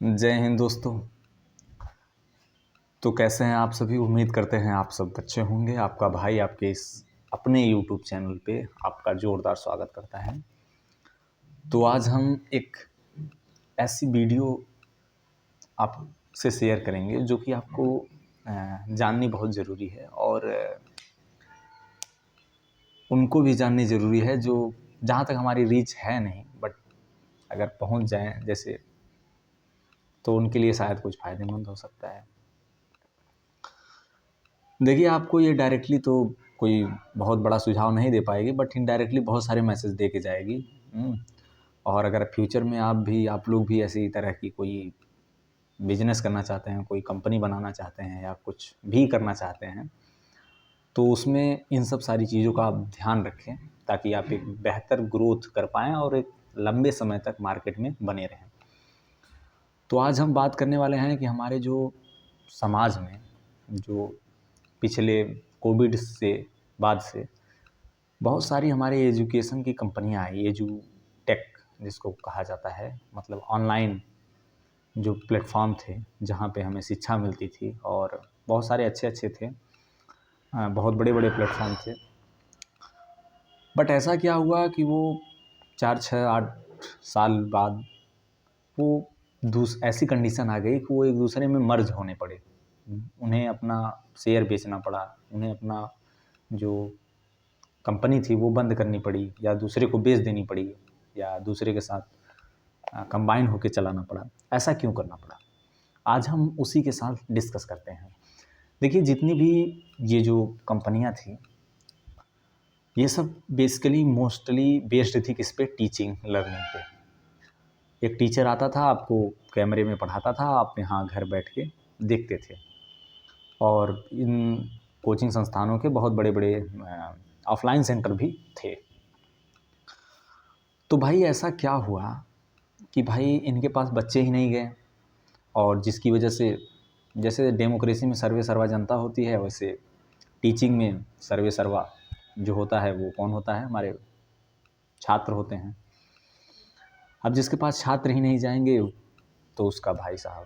जय हिंद दोस्तों। तो कैसे हैं आप सभी? उम्मीद करते हैं आप सब अच्छे होंगे। आपका भाई आपके इस अपने YouTube चैनल पे आपका जोरदार स्वागत करता है। तो आज हम एक ऐसी वीडियो आपसे शेयर करेंगे जो कि आपको जाननी बहुत ज़रूरी है और उनको भी जाननी ज़रूरी है जो जहाँ तक हमारी रीच है नहीं, बट अगर पहुँच जाएँ जैसे तो उनके लिए शायद कुछ फ़ायदेमंद हो सकता है। देखिए, आपको ये डायरेक्टली तो कोई बहुत बड़ा सुझाव नहीं दे पाएगी, बट इनडायरेक्टली बहुत सारे मैसेज दे के जाएगी। और अगर फ्यूचर में आप लोग भी ऐसी तरह की कोई बिजनेस करना चाहते हैं, कोई कंपनी बनाना चाहते हैं या कुछ भी करना चाहते हैं, तो उसमें इन सब सारी चीज़ों का आप ध्यान रखें ताकि आप एक बेहतर ग्रोथ कर पाएँ और एक लंबे समय तक मार्केट में बने रहें। तो आज हम बात करने वाले हैं कि हमारे जो समाज में जो पिछले कोविड से बाद से बहुत सारी हमारे एजुकेशन की कंपनियां आई, एजुटेक जिसको कहा जाता है, मतलब ऑनलाइन जो प्लेटफॉर्म थे जहां पे हमें शिक्षा मिलती थी और बहुत सारे अच्छे अच्छे थे, बहुत बड़े बड़े प्लेटफॉर्म थे। बट ऐसा क्या हुआ कि वो 4, 6, 8 साल बाद वो ऐसी कंडीशन आ गई कि वो एक दूसरे में मर्ज होने पड़े। उन्हें अपना शेयर बेचना पड़ा, उन्हें अपना जो कंपनी थी वो बंद करनी पड़ी या दूसरे को बेच देनी पड़ी या दूसरे के साथ कंबाइन होकर चलाना पड़ा। ऐसा क्यों करना पड़ा? आज हम उसी के साथ डिस्कस करते हैं। देखिए, जितनी भी ये जो कंपनियां थी ये सब बेसिकली मोस्टली बेस्ड थी किस पे? टीचिंग लर्निंग पे। एक टीचर आता था, आपको कैमरे में पढ़ाता था, आप यहाँ घर बैठ के देखते थे। और इन कोचिंग संस्थानों के बहुत बड़े बड़े ऑफलाइन सेंटर भी थे। तो भाई ऐसा क्या हुआ कि भाई इनके पास बच्चे ही नहीं गए, और जिसकी वजह से जैसे डेमोक्रेसी में सर्वे सर्वा जनता होती है, वैसे टीचिंग में सर्वे सर्वा जो होता है वो कौन होता है? हमारे छात्र होते हैं। अब जिसके पास छात्र ही नहीं जाएंगे तो उसका भाई साहब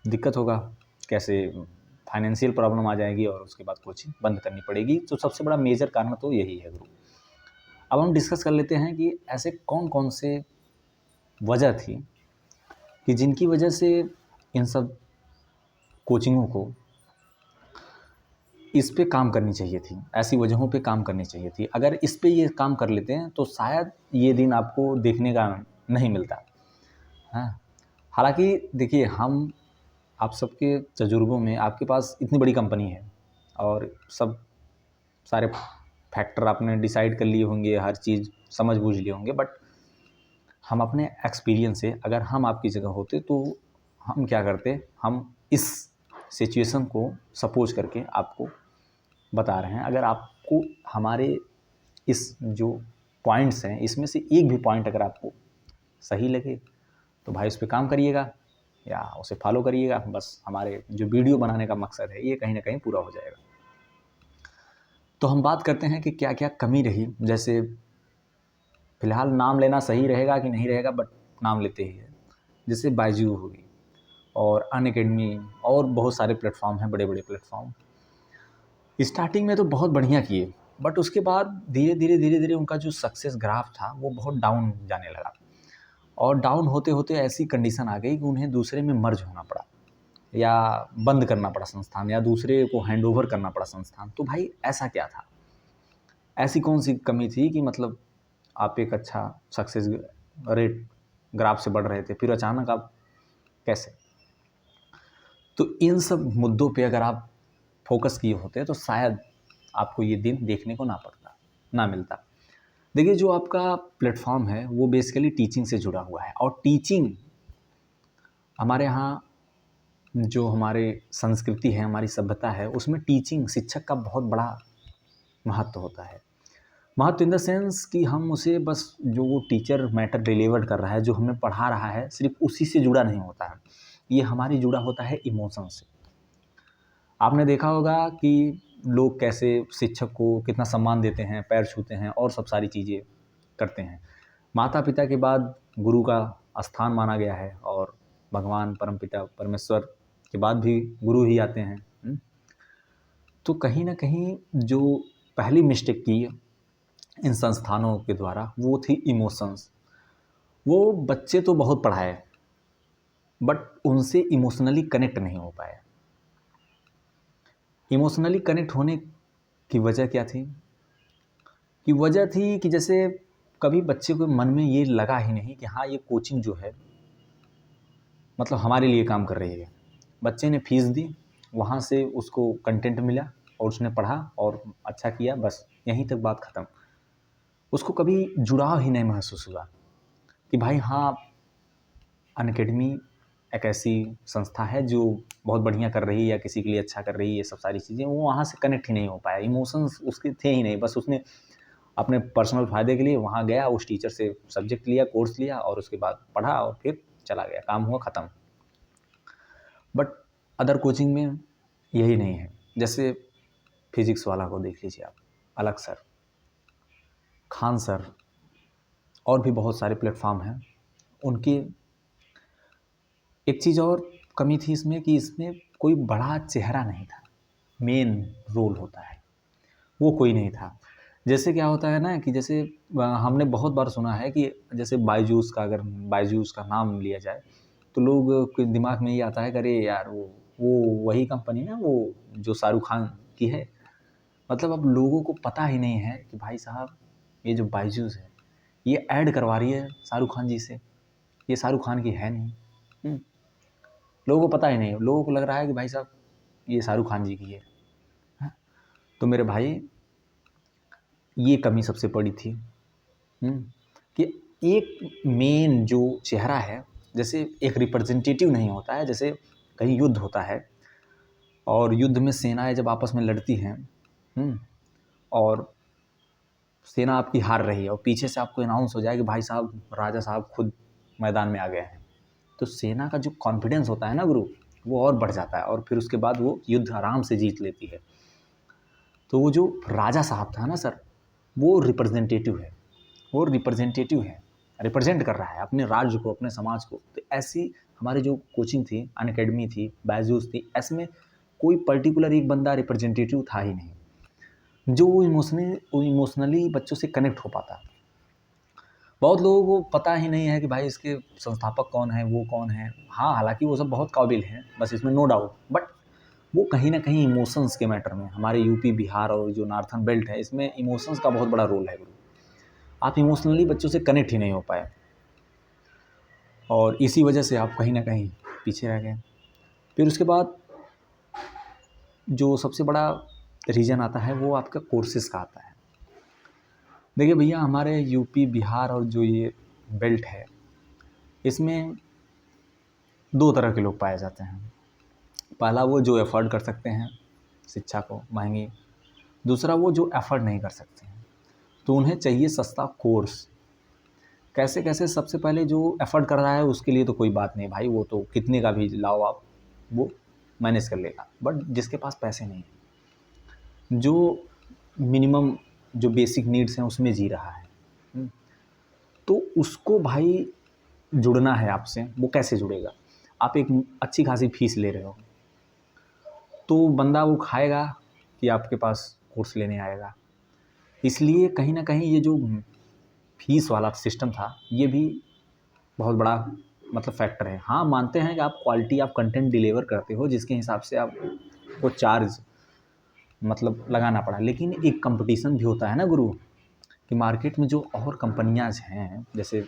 दिक्कत होगा, कैसे फाइनेंशियल प्रॉब्लम आ जाएगी और उसके बाद कोचिंग बंद करनी पड़ेगी। तो सबसे बड़ा मेजर कारण तो यही है गुरु। अब हम डिस्कस कर लेते हैं कि ऐसे कौन कौन से वजह थी कि जिनकी वजह से इन सब कोचिंगों को इस पे काम करनी चाहिए थी, ऐसी वजहों पे काम करनी चाहिए थी। अगर इस पे ये काम कर लेते हैं तो शायद ये दिन आपको देखने का नहीं मिलता। हाँ, हालांकि देखिए, हम आप सबके तजुर्बों में आपके पास इतनी बड़ी कंपनी है और सब सारे फैक्टर आपने डिसाइड कर लिए होंगे, हर चीज़ समझ बूझ लिए होंगे, बट हम अपने एक्सपीरियंस से अगर हम आपकी जगह होते तो हम क्या करते? हम इस सिचुएशन को सपोज करके आपको बता रहे हैं। अगर आपको हमारे इस जो पॉइंट्स हैं इसमें से एक भी पॉइंट अगर आपको सही लगे तो भाई उस पर काम करिएगा या उसे फॉलो करिएगा। बस हमारे जो वीडियो बनाने का मकसद है ये कहीं ना कहीं पूरा हो जाएगा। तो हम बात करते हैं कि क्या क्या कमी रही। जैसे फ़िलहाल नाम लेना सही रहेगा कि नहीं रहेगा, बट नाम लेते ही है। जैसे बायजू होगी और अनअकैडमी और बहुत सारे प्लेटफॉर्म हैं, बड़े बड़े प्लेटफॉर्म। स्टार्टिंग में तो बहुत बढ़िया किए, बट उसके बाद धीरे धीरे उनका जो सक्सेस ग्राफ था वो बहुत डाउन जाने लगा। और डाउन होते होते ऐसी कंडीशन आ गई कि उन्हें दूसरे में मर्ज होना पड़ा या बंद करना पड़ा संस्थान, या दूसरे को हैंड ओवर करना पड़ा संस्थान। तो भाई ऐसा क्या था? ऐसी कौन सी कमी थी कि मतलब आप एक अच्छा सक्सेस रेट ग्राफ से बढ़ रहे थे, फिर अचानक आप कैसे? तो इन सब मुद्दों पे अगर आप फोकस किए होते तो शायद आपको ये दिन देखने को ना मिलता। देखिए, जो आपका प्लेटफॉर्म है वो बेसिकली टीचिंग से जुड़ा हुआ है, और टीचिंग हमारे यहाँ जो हमारे संस्कृति है, हमारी सभ्यता है, उसमें टीचिंग शिक्षक का बहुत बड़ा महत्व होता है। महत्व इन द सेंस कि हम उसे बस जो वो टीचर मैटर डिलीवर कर रहा है, जो हमें पढ़ा रहा है, सिर्फ उसी से जुड़ा नहीं होता है, ये हमारी जुड़ा होता है इमोशन से। आपने देखा होगा कि लोग कैसे शिक्षक को कितना सम्मान देते हैं, पैर छूते हैं और सब सारी चीज़ें करते हैं। माता पिता के बाद गुरु का स्थान माना गया है, और भगवान परमपिता परमेश्वर के बाद भी गुरु ही आते हैं। तो कहीं ना कहीं जो पहली मिस्टेक की इन संस्थानों के द्वारा वो थी इमोशंस। वो बच्चे तो बहुत पढ़ाए बट उनसे इमोशनली कनेक्ट नहीं हो पाए। इमोशनली कनेक्ट होने की वजह क्या थी? कि वजह थी कि जैसे कभी बच्चे को मन में ये लगा ही नहीं कि हाँ ये कोचिंग जो है मतलब हमारे लिए काम कर रही है। बच्चे ने फीस दी, वहाँ से उसको कंटेंट मिला और उसने पढ़ा और अच्छा किया, बस यहीं तक बात ख़त्म। उसको कभी जुड़ाव ही नहीं महसूस हुआ कि भाई हाँ अनअकैडमी एक ऐसी संस्था है जो बहुत बढ़िया कर रही है या किसी के लिए अच्छा कर रही है, ये सब सारी चीज़ें। वो वहाँ से कनेक्ट ही नहीं हो पाया, इमोशंस उसके थे ही नहीं। बस उसने अपने पर्सनल फ़ायदे के लिए वहाँ गया, उस टीचर से सब्जेक्ट लिया, कोर्स लिया और उसके बाद पढ़ा और फिर चला गया, काम हुआ ख़त्म। बट अदर कोचिंग में यही नहीं है। जैसे फिज़िक्स वाला को देख लीजिए आप, अलग सर, खान सर और भी बहुत सारे प्लेटफॉर्म हैं उनके। एक चीज़ और कमी थी इसमें कि इसमें कोई बड़ा चेहरा नहीं था, मेन रोल होता है वो कोई नहीं था। जैसे क्या होता है ना कि जैसे हमने बहुत बार सुना है कि जैसे बायजूस का, अगर बायजूस का नाम लिया जाए तो लोग के दिमाग में ये आता है कि अरे यार वो वही कंपनी ना वो जो शाहरुख खान की है। मतलब अब लोगों को पता ही नहीं है कि भाई साहब ये जो बायजूस है ये ऐड करवा रही है शाहरुख खान जी से, ये शाहरुख खान की है नहीं। लोगों को पता ही नहीं, लोगों को लग रहा है कि भाई साहब ये शाहरुख खान जी की है। हाँ? तो मेरे भाई ये कमी सबसे बड़ी थी कि एक मेन जो चेहरा है, जैसे एक रिप्रेजेंटेटिव नहीं होता है। जैसे कहीं युद्ध होता है और युद्ध में सेनाएं जब आपस में लड़ती हैं और सेना आपकी हार रही है और पीछे से आपको अनाउंस हो जाए कि भाई साहब राजा साहब खुद मैदान में आ गए हैं, तो सेना का जो कॉन्फिडेंस होता है ना गुरु, वो और बढ़ जाता है और फिर उसके बाद वो युद्ध आराम से जीत लेती है। तो वो जो राजा साहब था ना सर, वो रिप्रेजेंटेटिव है, वो रिप्रेजेंटेटिव है, रिप्रेजेंट कर रहा है अपने राज्य को, अपने समाज को। तो ऐसी हमारी जो कोचिंग थी, अनअकैडमी थी, बायजूस थी, ऐसमें कोई पर्टिकुलर एक बंदा रिप्रेजेंटेटिव था ही नहीं जो वो इमोशनली बच्चों से कनेक्ट हो पाता। बहुत लोगों को पता ही नहीं है कि भाई इसके संस्थापक कौन है, वो कौन है। हाँ, हालांकि वो सब बहुत काबिल हैं, बस इसमें नो डाउट, बट वो कहीं ना कहीं इमोशंस के मैटर में, हमारे यूपी बिहार और जो नॉर्थन बेल्ट है इसमें इमोशंस का बहुत बड़ा रोल है गुरु। आप इमोशनली बच्चों से कनेक्ट ही नहीं हो पाए और इसी वजह से आप कहीं ना कहीं पीछे रह गए। फिर उसके बाद जो सबसे बड़ा रीज़न आता है वो आपका कोर्सेज़ का आता है। देखिए भैया, हमारे यूपी बिहार और जो ये बेल्ट है इसमें दो तरह के लोग पाए जाते हैं। पहला वो जो अफोर्ड कर सकते हैं शिक्षा को महंगी, दूसरा वो जो अफोर्ड नहीं कर सकते हैं, तो उन्हें चाहिए सस्ता कोर्स। कैसे कैसे? सबसे पहले जो अफोर्ड कर रहा है उसके लिए तो कोई बात नहीं भाई, वो तो कितने का भी लाओ आप, वो मैनेज कर लेगा। बट जिसके पास पैसे नहीं है, जो मिनिमम जो बेसिक नीड्स हैं उसमें जी रहा है, तो उसको भाई जुड़ना है आपसे। वो कैसे जुड़ेगा? आप एक अच्छी खासी फीस ले रहे हो तो बंदा वो खाएगा कि आपके पास कोर्स लेने आएगा। इसलिए कहीं ना कहीं ये जो फीस वाला सिस्टम था ये भी बहुत बड़ा मतलब फैक्टर है। हाँ, मानते हैं कि आप क्वालिटी ऑफ कंटेंट डिलीवर करते हो जिसके हिसाब से आपको चार्ज मतलब लगाना पड़ा, लेकिन एक कंपटीशन भी होता है ना गुरु, कि मार्केट में जो और कंपनियां हैं जैसे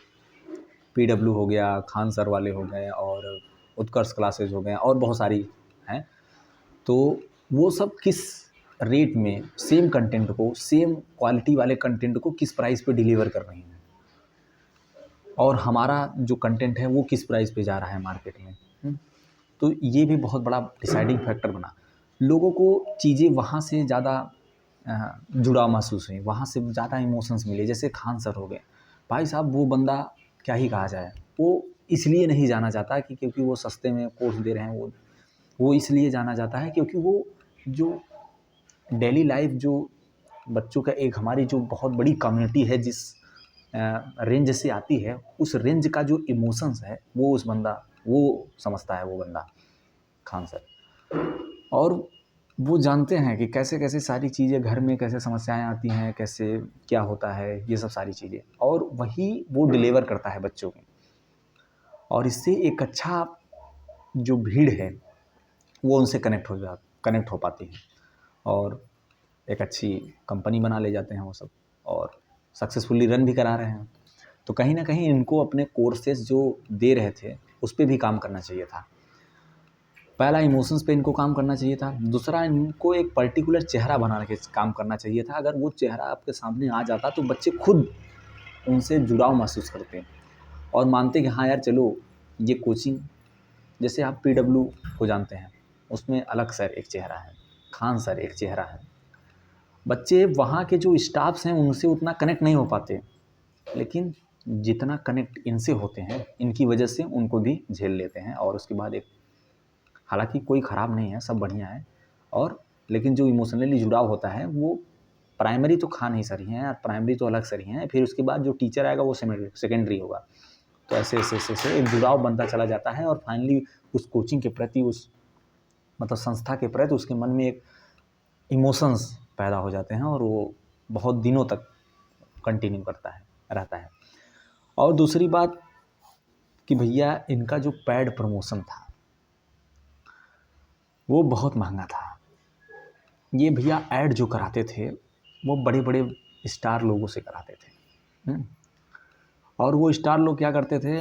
PW हो गया, खान सर वाले हो गए और उत्कर्ष क्लासेज हो गए और बहुत सारी हैं, तो वो सब किस रेट में सेम कंटेंट को, सेम क्वालिटी वाले कंटेंट को किस प्राइस पे डिलीवर कर रही हैं और हमारा जो कंटेंट है वो किस प्राइस पे जा रहा है मार्केट में। तो ये भी बहुत बड़ा डिसाइडिंग फैक्टर बना। लोगों को चीज़ें वहाँ से ज़्यादा जुड़ाव महसूस हुई, वहाँ से ज़्यादा इमोशंस मिले। जैसे खान सर हो गए, भाई साहब वो बंदा क्या ही कहा जाए, वो इसलिए नहीं जाना जाता कि क्योंकि वो सस्ते में कोर्स दे रहे हैं, वो इसलिए जाना जाता है क्योंकि वो जो डेली लाइफ जो बच्चों का एक हमारी जो बहुत बड़ी कम्युनिटी है जिस रेंज से आती है, उस रेंज का जो इमोशंस है वो उस बंदा वो समझता है वो बंदा, खान सर। और वो जानते हैं कि कैसे कैसे सारी चीज़ें घर में कैसे समस्याएं आती हैं, कैसे क्या होता है, ये सब सारी चीज़ें, और वही वो डिलीवर करता है बच्चों में। और इससे एक अच्छा जो भीड़ है वो उनसे कनेक्ट हो पाती है, और एक अच्छी कंपनी बना ले जाते हैं वो सब, और सक्सेसफुली रन भी करा रहे हैं। तो कहीं ना कहीं इनको अपने कोर्सेज जो दे रहे थे उस पर भी काम करना चाहिए था। पहला इमोशंस पे इनको काम करना चाहिए था, दूसरा इनको एक पर्टिकुलर चेहरा बनाने के काम करना चाहिए था। अगर वो चेहरा आपके सामने आ जाता तो बच्चे खुद उनसे जुड़ाव महसूस करते और मानते कि हाँ यार चलो ये कोचिंग, जैसे आप PW को जानते हैं, उसमें अलग सर एक चेहरा है, खान सर एक चेहरा है। बच्चे वहाँ के जो स्टाफ्स हैं उनसे उतना कनेक्ट नहीं हो पाते, लेकिन जितना कनेक्ट इनसे होते हैं इनकी वजह से उनको भी झेल लेते हैं। और उसके बाद एक, हालांकि कोई ख़राब नहीं है, सब बढ़िया है, और लेकिन जो इमोशनली जुड़ाव होता है वो प्राइमरी तो खान ही सर ही हैं, प्राइमरी तो अलग सर ही हैं, फिर उसके बाद जो टीचर आएगा वो सेकेंडरी होगा। तो ऐसे ऐसे ऐसे ऐसे एक जुड़ाव बनता चला जाता है, और फाइनली उस कोचिंग के प्रति, उस मतलब संस्था के प्रति उसके मन में एक इमोशंस पैदा हो जाते हैं, और वो बहुत दिनों तक कंटिन्यू रहता है। और दूसरी बात कि भैया इनका जो पेड प्रमोशन था वो बहुत महंगा था। ये भैया ऐड जो कराते थे वो बड़े बड़े स्टार लोगों से कराते थे। और वो स्टार लोग क्या करते थे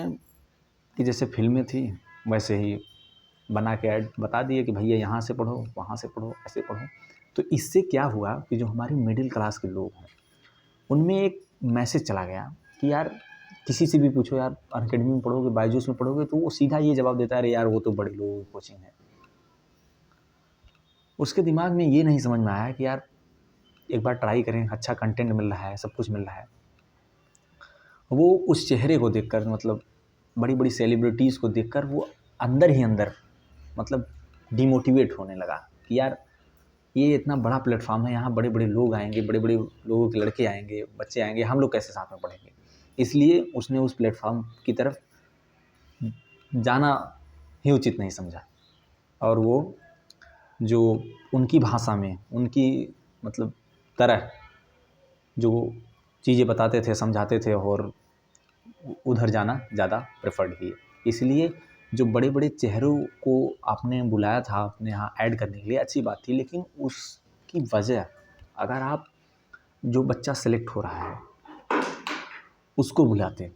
कि जैसे फिल्में थी वैसे ही बना के ऐड बता दिए कि भैया यहाँ से पढ़ो, वहाँ से पढ़ो, ऐसे पढ़ो। तो इससे क्या हुआ कि जो हमारी मिडिल क्लास के लोग हैं उनमें एक मैसेज चला गया कि यार किसी से भी पूछो यार अनअकैडमी में पढ़ोगे, बायजूस में पढ़ोगे, तो वो सीधा ये जवाब देता है अरे यार वो तो बड़े लोगों की कोचिंग है। उसके दिमाग में ये नहीं समझ में आया कि यार एक बार ट्राई करें, अच्छा कंटेंट मिल रहा है, सब कुछ मिल रहा है। वो उस चेहरे को देखकर, मतलब बड़ी बड़ी सेलिब्रिटीज़ को देखकर वो अंदर ही अंदर मतलब डिमोटिवेट होने लगा कि यार ये इतना बड़ा प्लेटफॉर्म है, यहाँ बड़े बड़े लोग आएंगे, बड़े बड़े लोगों के लड़के आएंगे, बच्चे आएंगे, हम लोग कैसे साथ में पढ़ेंगे। इसलिए उसने उस प्लेटफॉर्म की तरफ जाना ही उचित नहीं समझा। और वो जो उनकी भाषा में, उनकी मतलब तरह जो चीज़ें बताते थे, समझाते थे, और उधर जाना ज़्यादा प्रेफर्ड किए। इसलिए जो बड़े बड़े चेहरों को आपने बुलाया था अपने यहाँ ऐड करने के लिए, अच्छी बात थी, लेकिन उसकी वजह, अगर आप जो बच्चा सेलेक्ट हो रहा है उसको बुलाते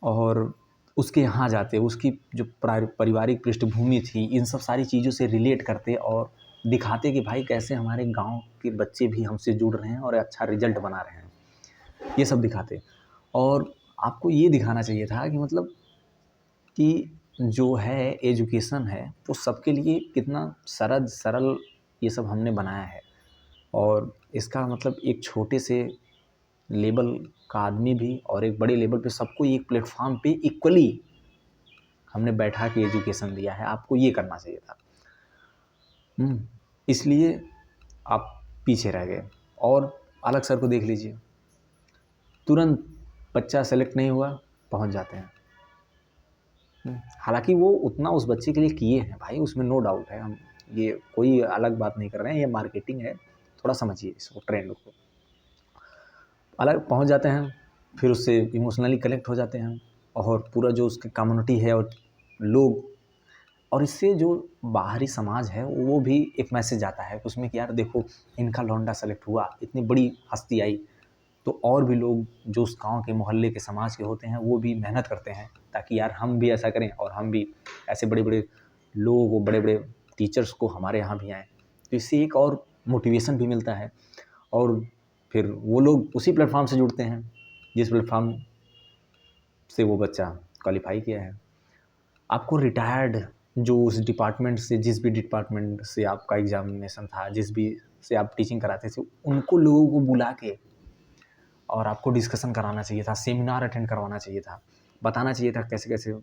और उसके यहाँ जाते, उसकी जो पारिवारिक पृष्ठभूमि थी, इन सब सारी चीज़ों से रिलेट करते और दिखाते कि भाई कैसे हमारे गांव के बच्चे भी हमसे जुड़ रहे हैं और अच्छा रिजल्ट बना रहे हैं, ये सब दिखाते। और आपको ये दिखाना चाहिए था कि मतलब कि जो है एजुकेशन है वो सबके लिए कितना सरल ये सब हमने बनाया है, और इसका मतलब एक छोटे से लेवल का आदमी भी और एक बड़े लेवल पे सबको एक प्लेटफॉर्म पे इक्वली हमने बैठा के एजुकेशन दिया है। आपको ये करना चाहिए था। इसलिए आप पीछे रह गए। और अलग सर को देख लीजिए, तुरंत बच्चा सेलेक्ट नहीं हुआ पहुंच जाते हैं। हालांकि वो उतना उस बच्चे के लिए किए हैं भाई, उसमें नो डाउट है, हम ये कोई अलग बात नहीं कर रहे हैं, ये मार्केटिंग है, थोड़ा समझिए इसको, ट्रेंड को। अलग पहुंच जाते हैं, फिर उससे इमोशनली कनेक्ट हो जाते हैं, और पूरा जो उसकी कम्युनिटी है और लोग, और इससे जो बाहरी समाज है वो भी एक मैसेज आता है उसमें कि यार देखो इनका लौंडा सेलेक्ट हुआ, इतनी बड़ी हस्ती आई, तो और भी लोग जो उस गांव के मोहल्ले के समाज के होते हैं वो भी मेहनत करते हैं ताकि यार हम भी ऐसा करें और हम भी ऐसे बड़े बड़े लोगों को, बड़े बड़े टीचर्स को हमारे यहाँ भी आएँ। तो इससे एक और मोटिवेशन भी मिलता है, और फिर वो लोग उसी प्लेटफॉर्म से जुड़ते हैं जिस प्लेटफॉर्म से वो बच्चा क्वालिफाई किया है। आपको रिटायर्ड जो उस डिपार्टमेंट से, जिस भी डिपार्टमेंट से आपका एग्जामिनेशन था, जिस भी से आप टीचिंग कराते थे, उनको लोगों को बुला के और आपको डिस्कशन कराना चाहिए था, सेमिनार अटेंड करवाना चाहिए था, बताना चाहिए था कैसे कैसे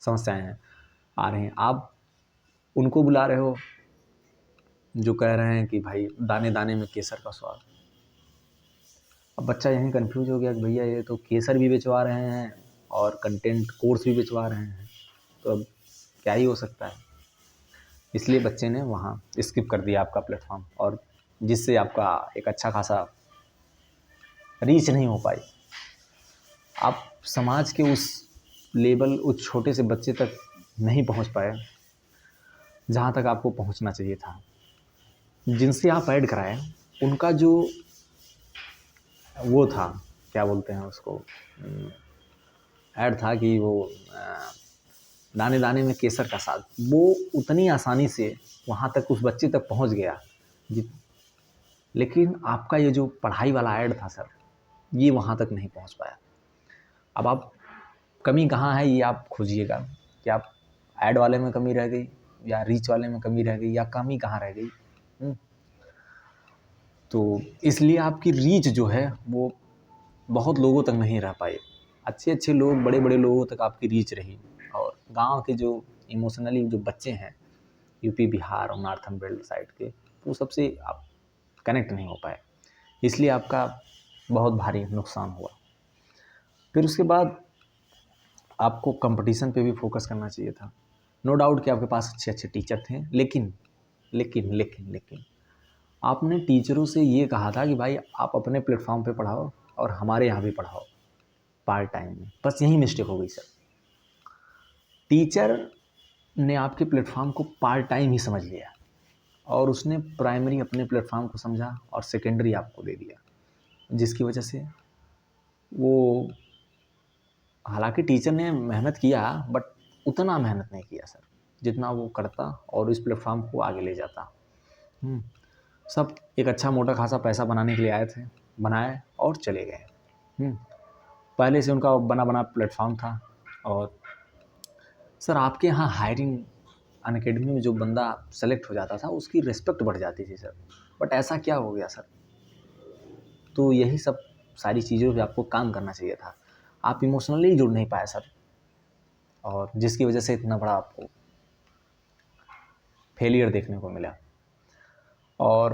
समस्याएं हैं आ रही हैं। आप उनको बुला रहे हो जो कह रहे हैं कि भाई दाने दाने में केसर का स्वाद। अब बच्चा यहीं कंफ्यूज हो गया कि भैया ये तो केसर भी बेचवा रहे हैं और कंटेंट कोर्स भी बेचवा रहे हैं, तो अब क्या ही हो सकता है। इसलिए बच्चे ने वहाँ स्किप कर दिया आपका प्लेटफॉर्म, और जिससे आपका एक अच्छा खासा रीच नहीं हो पाई। आप समाज के उस लेवल, उस छोटे से बच्चे तक नहीं पहुँच पाए जहाँ तक आपको पहुँचना चाहिए था। जिनसे आप ऐड कराएं उनका जो वो था, क्या बोलते हैं उसको, ऐड था कि वो दाने दाने में केसर का साग, वो उतनी आसानी से वहाँ तक उस बच्चे तक पहुँच गया। लेकिन आपका ये जो पढ़ाई वाला ऐड था सर, ये वहाँ तक नहीं पहुँच पाया। अब आप कमी कहाँ है ये आप खोजिएगा, कि आप ऐड वाले में कमी रह गई, या रीच वाले में कमी रह गई, या कमी कहाँ रह गई। तो इसलिए आपकी रीच जो है वो बहुत लोगों तक नहीं रह पाए। अच्छे अच्छे लोग, बड़े बड़े लोगों तक आपकी रीच रही, और गांव के जो इमोशनली जो बच्चे हैं यूपी बिहार और नॉर्थन बेल्ट साइड के, वो सबसे आप कनेक्ट नहीं हो पाए। इसलिए आपका बहुत भारी नुकसान हुआ। फिर उसके बाद आपको कंपटीशन पे भी फोकस करना चाहिए था। नो डाउट कि आपके पास अच्छे अच्छे टीचर थे, लेकिन लेकिन लेकिन लेकिन आपने टीचरों से ये कहा था कि भाई आप अपने प्लेटफॉर्म पे पढ़ाओ और हमारे यहाँ भी पढ़ाओ पार्ट टाइम में। बस यही मिस्टेक हो गई सर। टीचर ने आपके प्लेटफॉर्म को पार्ट टाइम ही समझ लिया, और उसने प्राइमरी अपने प्लेटफॉर्म को समझा और सेकेंडरी आपको दे दिया, जिसकी वजह से वो, हालांकि टीचर ने मेहनत किया बट उतना मेहनत नहीं किया सर जितना वो करता और इस प्लेटफॉर्म को आगे ले जाता। सब एक अच्छा मोटा खासा पैसा बनाने के लिए आए थे, बनाए और चले गए। पहले से उनका बना बना प्लेटफॉर्म था। और सर आपके यहाँ हायरिंग अनअकैडमी में जो बंदा सेलेक्ट हो जाता था उसकी रिस्पेक्ट बढ़ जाती थी सर, बट ऐसा क्या हो गया सर। तो यही सब सारी चीज़ों पे आपको काम करना चाहिए था। आप इमोशनली जुड़ नहीं पाए सर, और जिसकी वजह से इतना बड़ा आपको फेलियर देखने को मिला। और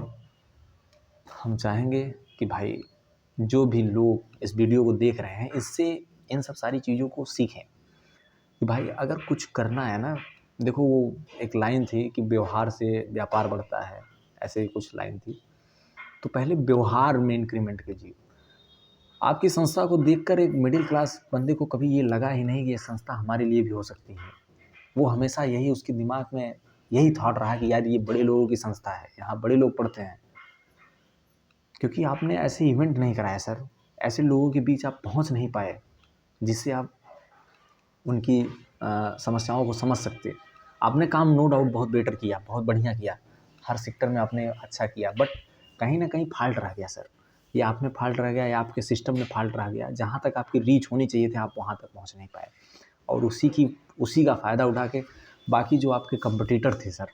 हम चाहेंगे कि भाई जो भी लोग इस वीडियो को देख रहे हैं, इससे इन सब सारी चीज़ों को सीखें कि भाई अगर कुछ करना है ना, देखो वो एक लाइन थी कि व्यवहार से व्यापार बढ़ता है, ऐसे ही कुछ लाइन थी। तो पहले व्यवहार में इंक्रीमेंट कीजिए। आपकी संस्था को देखकर एक मिडिल क्लास बंदे को कभी ये लगा ही नहीं कि ये संस्था हमारे लिए भी हो सकती है। वो हमेशा यही उसके दिमाग में यही थॉट रहा कि यार ये बड़े लोगों की संस्था है, यहाँ बड़े लोग पढ़ते हैं। क्योंकि आपने ऐसे इवेंट नहीं कराया सर, ऐसे लोगों के बीच आप पहुँच नहीं पाए जिससे आप उनकी समस्याओं को समझ सकते। आपने काम नो डाउट बहुत बेटर किया, बहुत बढ़िया किया, हर सेक्टर में आपने अच्छा किया, बट कहीं ना कहीं फॉल्ट रह गया सर। ये आप में फॉल्ट रह गया या आपके सिस्टम में फॉल्ट रह गया। जहाँ तक आपकी रीच होनी चाहिए थी आप वहाँ तक पहुँच नहीं पाए, और उसी का फ़ायदा उठा के बाकी जो आपके कंपटीटर थे सर,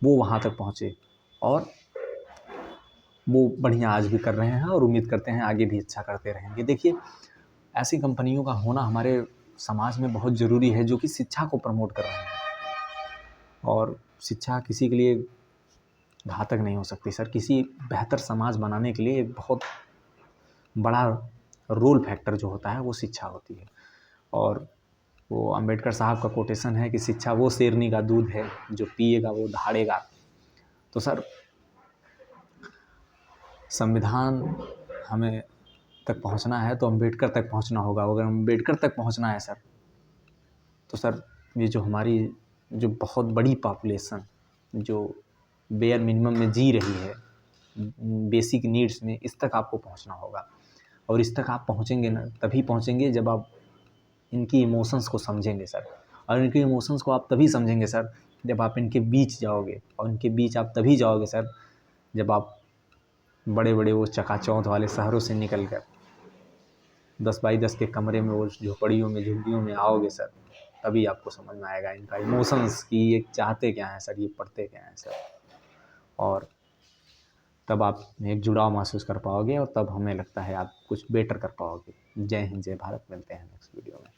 वो वहाँ तक पहुँचे, और वो बढ़िया आज भी कर रहे हैं और उम्मीद करते हैं आगे भी अच्छा करते रहेंगे। देखिए ऐसी कंपनियों का होना हमारे समाज में बहुत ज़रूरी है, जो कि शिक्षा को प्रमोट कर रहे हैं। और शिक्षा किसी के लिए घातक नहीं हो सकती सर। किसी बेहतर समाज बनाने के लिए एक बहुत बड़ा रोल फैक्टर जो होता है वो शिक्षा होती है। और वो अंबेडकर साहब का कोटेशन है कि शिक्षा वो शेरनी का दूध है जो पिएगा वो दहाड़ेगा। तो सर संविधान हमें तक पहुंचना है तो अंबेडकर तक पहुंचना होगा। अगर अंबेडकर तक पहुंचना है सर, तो सर ये जो हमारी जो बहुत बड़ी पॉपुलेशन जो बेयर मिनिमम में जी रही है, बेसिक नीड्स में, इस तक आपको पहुंचना होगा। और इस तक आप पहुंचेंगे ना, तभी पहुंचेंगे जब आप इनकी इमोशंस को समझेंगे सर। और इनके इमोशंस को आप तभी समझेंगे सर जब आप इनके बीच जाओगे, और इनके बीच आप तभी जाओगे सर जब आप बड़े बड़े वो चकाचौंध वाले शहरों से निकल कर 10 बाई 10 के कमरे में, वो झोपड़ियों में, झुग्गियों में आओगे सर, तभी आपको समझ में आएगा इनका इमोशंस की ये चाहते क्या हैं सर, ये पढ़ते क्या हैं सर। और तब आप एक जुड़ाव महसूस कर पाओगे, और तब हमें लगता है आप कुछ बेटर कर पाओगे। जय हिंद, जय भारत। मिलते हैं नेक्स्ट वीडियो में।